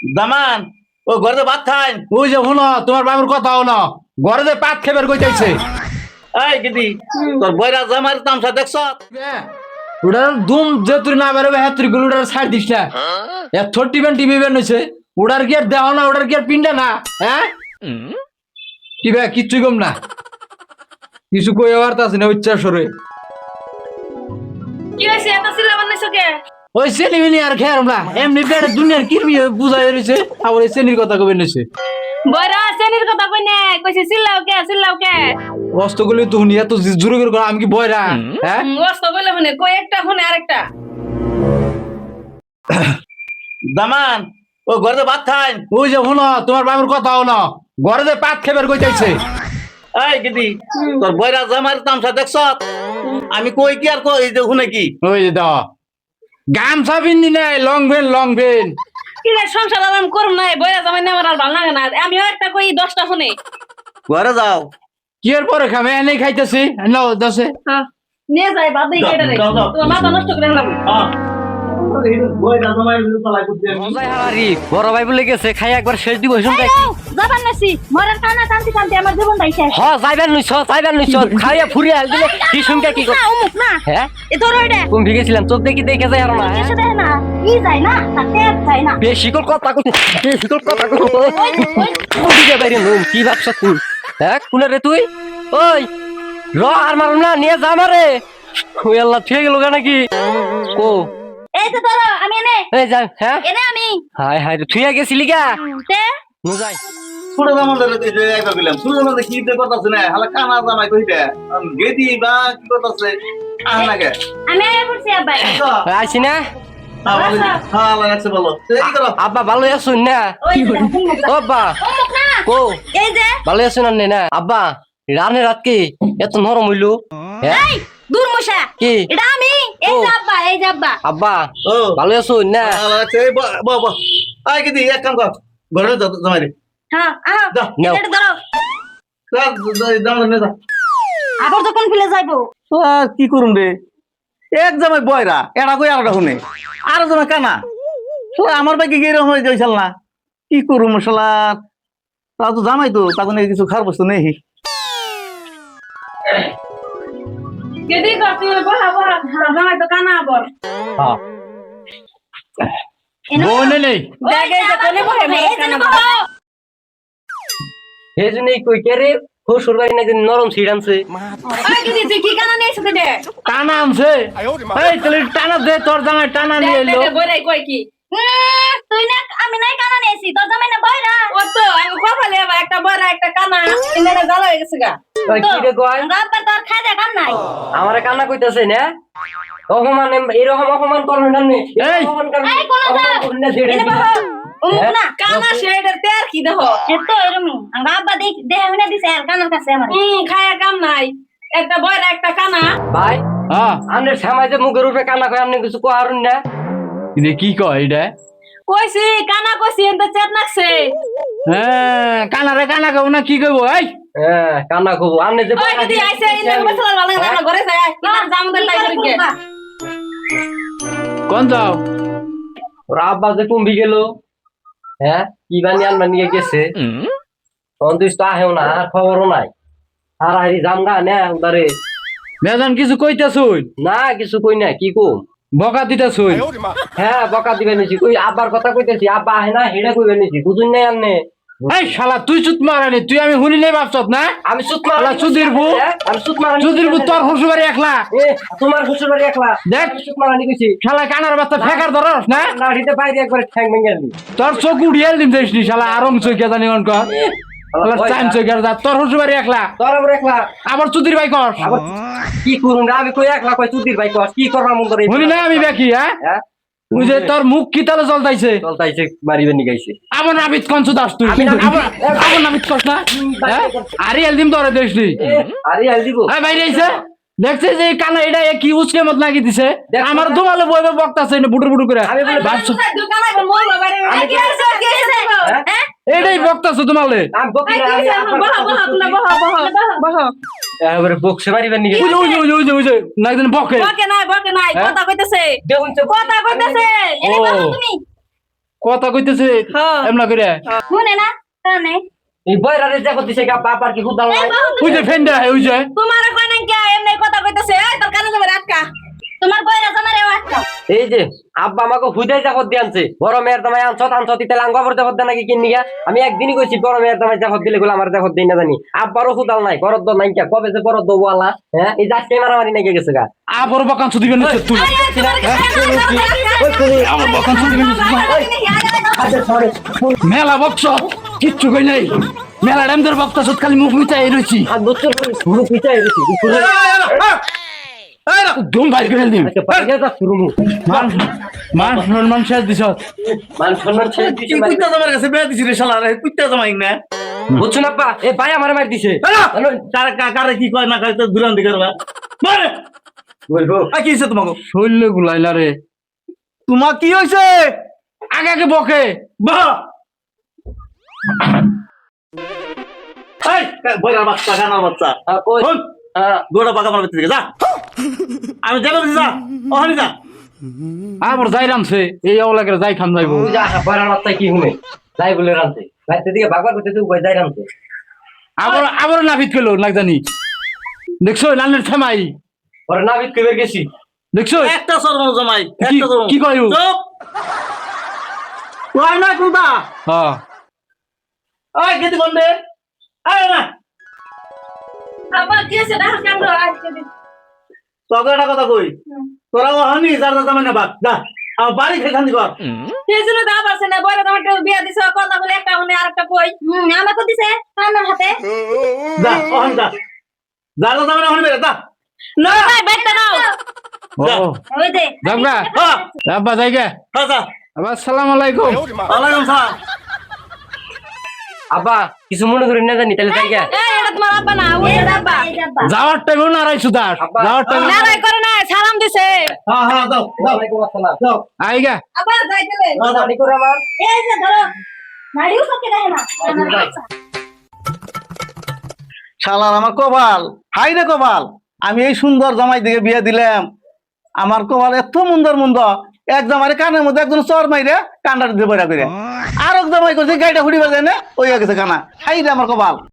দামান ও ঘরে ভাত খাই। ওই যে শোনো তোমার বাবুর কথা হলো ঘরে যে পাত খেবার কইতাইছে এই গিদি তোর বইরা জামার তামসা দেখছ? ওটার দুম যে তুই না বেরোবে হ্যাঁ তুই গুলোটার ছাড় দিস না এ 30 টিভি বের হইছে ওটার কি আর দেহ না ওটার কি আর পিন্ডা না হ্যাঁ কি ভাই কিচ্ছুই কম না কিছু কই আবার তা আছে না উচ্চার সরে কি হইছে এত সিলা বানাইছো কে? ওই সেলিমিনি আর খেয়ার না এমনি পেটে দুনিয়ার কিরমি বুঝাই রইছে আবার এই সেলির কথা কবে নিছে বড়া শ্রেণীর কথা কই না, কইছে সিল্লাও কে? অস্ত্রগুলি তো হুনি এত জোরে করে আমি কি বয়রা হ্যাঁ ওস্ত বলে শুনে কই একটা শুনে আরেকটা। দামান ও ঘরে ভাত খাই। ওই যে শোনো তোমার বাবুর কথা হলো ঘরে যে পাত খেবার কইতাইছে এই গিদি তোর বইরা জামার তামসা দেখছ? আমি কই কি আর কই যে শুনে কি? ওই যে দাও গামছা পিন্দি নাই লং ভেন কি রে সংসার আরাম করম নাই, বইরা জামাই না আমার আর ভালো লাগে না। আমিও একটা কই 10টা শুনে। ঘরে যাও। কি এর পরে খাবে এনেই খাইতেছি নাও দশে হ্যাঁ নিয়ে যাই বাদ দেই কেটে রে। যাও। তোমার মাথা নষ্ট করে দিলাম। বইরা জামাই পালাই করতে মজাই হারারি বড় ভাই বলে গেছে খাই একবার শেষ দিব শুনতে যাবার নাছি মরার কানা টানতে আমার জীবন দাইছে হ যাইবেন নুইছ খাইয়া ফুরিয়ে আল দিলে কি শুনকে কি না অমুক না হ্যাঁ এ ধরো এটা তুমি ভিগেছিলাম চোখ দেখি দেখে যায় আর না এসে দেয় না ই যায় না তাতে যায় না বেশি কল কথা কই দিকে বাইরে নুন কি ভাবছ তুই হ্যাঁ কোনে রে তুই ওই র আর মারুম না নিয়ে যা মারে ওই আল্লাহ ঠিক গেল নাকি ও এই তো ধরো আমি এনে এই যা হ্যাঁ এনে আমি হায় হায় তুই গেছিলি গা তে নু যাই ছোট জামার ধরে একবার গেলাম ছোট জামার কি কথা আছে না হালা কানা জামাই কইটা গেদি বা কি কথা আছে আহ লাগে আমি আয়া পড়ছি আব্বা আইছি না হ্যাঁ লাগছে বলো এই করো আব্বা ভালো আছো না ওই ও আব্বা অমুক না কো এই যে ভালো আছো না না আব্বা রানে রাত কি এত নরম হইলো হ্যাঁ এই দূর মশা কি এটা আমি এই যে আব্বা আব্বা ও ভালো আছো না লাগছে বাবা আই গিদি এক কাম কর ঘরে যাও জামাই রে হ্যাঁ আহ দাও নাও। এটা ধরো জামাই নে যা আবার যখন ফেলে যাইবো আর কি করুম রে এক জামাই বয়রা এটা কই আরটা শুনে আর জামাই কানা তো আমার বাইকে গিয়ে এরকম হয়ে যাইছাল না কি করুম মশলা তা তো জামাই তো তখন কিছু খারাপ বস্তু নেই কেদি কর তুই বহা জামাই তো কানা আবার। বনে নেই জায়গায় যে কোনে বহে এই যে কানা বহো। এই জন্যই কই কে রে শ্বশুর বাড়ি নাকি নরম সিট আনছে ওই কেদি তুই কি কানা নিয়ে এসে দে? টানা আনছে এই তাহলে টানা দে তোর জামাই টানা নিয়ে এলো বইরাই কই কি? তুই না আমি নাই কানা নিয়েছি তোর জামাই না বয়রা ও তো আমি কপালে আবার একটা বড় একটা কানা ইন্দানে জ্বালা হয়ে গেছে গা। ওই কি রে কয় আব্বা তোর খাই কাম নাই আমারে কান্না কইতাছে না অপমান এরকম অপমান করবেন না এই! এই কোন এনে বহো অমুক না কানা শেডের তের কি দেহ? এতো এরম আমার আব্বা দেহ হইনা দিছে আর কানার কাছে আমার খায়া কাম নাই। একটা বড় একটা কানা। ভাই হ্যাঁ আমনে সমাজে মুখের উপরে কান্না কয় আমনে কিছু কহারুন না এটা কি কয় এটা কইছি কানা কইছি এত চেত নাকছে। হ্যাঁ কানা কেউ না কি কইবো এই হ্যাঁ কান্না কব আমনে যে ওই দিদি আইছে ইন্দানে বসলা ভালো লাগে না ঘরে যায় কিনা জামদের লাই করে কোন যাও ওর আব্বা যে কুম্ভি গেল হ্যাঁ কি বানি আনবা নিয়ে গেছে সন্তুষ্ট আহেও না আর খবরও নাই আর হারি জামগা না উদারে মেজান কিছু কইতাছুই না কিছু কই না কি কম বকা দিতাছুই হ্যাঁ বকা দিবে নিছি কই আব্বার কথা কইতেছি আব্বা আহে না হেডে কইবে নিছি বুঝুন নাই আমনে এই শালা তুই চুত মারানি তুই আমি শুনি নাই ভাবছত না আমি সুত শালা মারা চুদির বউ আমি সুত মারা চুদির বউ তোর শ্বশুরবাড়ি একলা এ তোমার শ্বশুর বাড়ি একলা দেখ আমি সুত মারা নিছি শালা কানার বাচ্চা ফেকার ধরস না নাড়িতে বাইরে একবার ঠ্যাং ভেঙে আনি তোর চোখ উড়িয়ে দিম দেশনি শালা আরং চোখে জানি অনক চাইম চোখে যা তোর শ্বশুরবাড়ি একলা তোর আবার একলা আবার চুদির ভাই কর আবার কি করুন রে আমি কই একলা কই তুদির ভাই কস কি করবা মন করে শুনি না আমি দেখি হ্যাঁ হ্যাঁ তুই যে তোর মুখ কি তালে জলতাইছে চলতাইছে মারিবে নি গাইছে আবার নাবিত কনসু দাস তুই আবার নাবিত কস না হ্যাঁ আরে এলদিম তোরে দেশনি আরে আল দিব এই বাইরে আইছে দেখছিস যে এই কানা এটা কি উচকে মত লাগি দিছে আমার দুমালে বইবে বক্তাছে বুটুর বুটু করে আমি বলি ভাবছো দোকানে মোর বাইরে কি আছে হ্যাঁ এইটাই বক্তাছে তোমালে আমি বকি না কি আছে বহা বহা তুমি বহা বহা এবারে বক্সে মারিবে নি ওই যে ওই যে না একদিন বকে বকে নাই কথা কইতেছে দেখুন তো কথা কইতেছে এনে ও। বহো তুমি কথা কইতেছে হ্যাঁ। এমনা করে শুনে না কানে এই বয়রারে যা করতেছে কি আব্বা আবার কি হুদাল নাই ওই যে ফেন্ডা ওই যে তোমার কয় না কি এমনি কথা কইতেছে এই তোর কানে যাবে আটকা তোমার বইরা জামারে আটকাও এই যে আব্বা আমাকে হুদাই জাফত দিয়ে আনছে বড় মেয়ের দামাই আনছ দিতে লাঙ্গা জাফত দেয় নাকি কিন নিয়া আমি একদিনই কইছি বড় মেয়ের দামাই জাফত দিলে গুলো আমার জাফত দিই না জানি আব্বারও হুদাল নাই বরদ নাই কে কবে যে বরদ ওয়ালা হ্যাঁ এই যাচ্ছে মারামারি নাকি গেছে গা আবার বাকান সুদি বেন তুই আমার বাকান সুদি বেন মেলা বকছ কিচ্ছু কই নাই মেলা ডেমদের বক্তা সত খালি মুখ মিটাই রইছি আর বছর শুরু পিছাই গেছি ধুম বাইর করে দিম আজকে পাইয়া যা শুরু মান সম্মান শেষ দিছ মান সম্মান ছেড়ে দিছি তুই কুত্তা জামার কাছে বিয়া দিছিস রে শালা রে কুত্তা জামাই না বুঝছো না আব্বা এ ভাই আমার মার দিছে কারে কি কয় না কয় তো দুরান দিকে করবা মারে বলবো কি হইছে তোমাকে শৈল্য গুলাইলা রে তোমার কি হইছে আগে আগে বকে বাহ এই বইরার বাচ্চা গানার বাচ্চা কই শোন গোড়া পাকা মারবে থেকে যা আমি যাবো যা ওখানে যা আবার যাই রামছে এই অবলাকে যাই খান যাইবো তুই যা বড় রাস্তায় কি হুনে যাই বলে রানতে রাতে দিকে বাগবার করতে তুই কই যাই রানতে আবার আবার নাফিত গেল না জানি দেখছো লালের থামাই ওরে নাবিদ কইবে গেছি দেখছো একটা সরবরাহ জামাই কি একটা সরবরাহ কি কইও চুপ কই না কুলতা হ্যাঁ ওই গেদি বন্ধে আয় না আবার কি আছে দেখা কাণ্ড আজকে তোকে একটা কথা কই তোরা ওখানে যার যার জামাই না বাদ যা আমার বাড়ি খেখান্দি কর সেই জন্য দাম আছে না বড় তোমার বিয়া দিছ কথা বলে একটা মনে আরেকটা কই আমাকে দিছে কানের হাতে যা ওখানে যা যার যার জামাই না ওখানে বেরো যা না ভাই বাইটা নাও যা। ও ওই দে যাবগা হ্যাঁ আব্বা যাইগা হ্যাঁ যা আবার আসসালামু আলাইকুম ওয়ালাইকুম সালাম আব্বা কিছু মনে করি না জানি তাহলে যাই গা এই এটা তোমার আব্বা না ওই এটা আব্বা এই যাবা যাওয়ার টাইমও না রাইছো তার আব্বা। যাওয়ার টাইম লড়াই করে না সালাম দিছে হ্যাঁ হ্যাঁ দাও দাও ওয়ালাইকুম আসসালাম দাও আইগা আবার যাইতেলে দাঁড়ি করে আমার এই যে ধরো নাড়িও সকে দেখে না শালার আমার কপাল হাই রে কপাল আমি এই সুন্দর জামাই দিকে বিয়ে দিলাম আমার কপাল এত মুন্দর এক জামাই কানের মধ্যে একজন চর মাইরে কান্ডার দিয়ে বইরা করে আর এক জামাই করছে গাড়িটা ফুড়িবার যায় না ওই গেছে কানা হাই রে আমার কপাল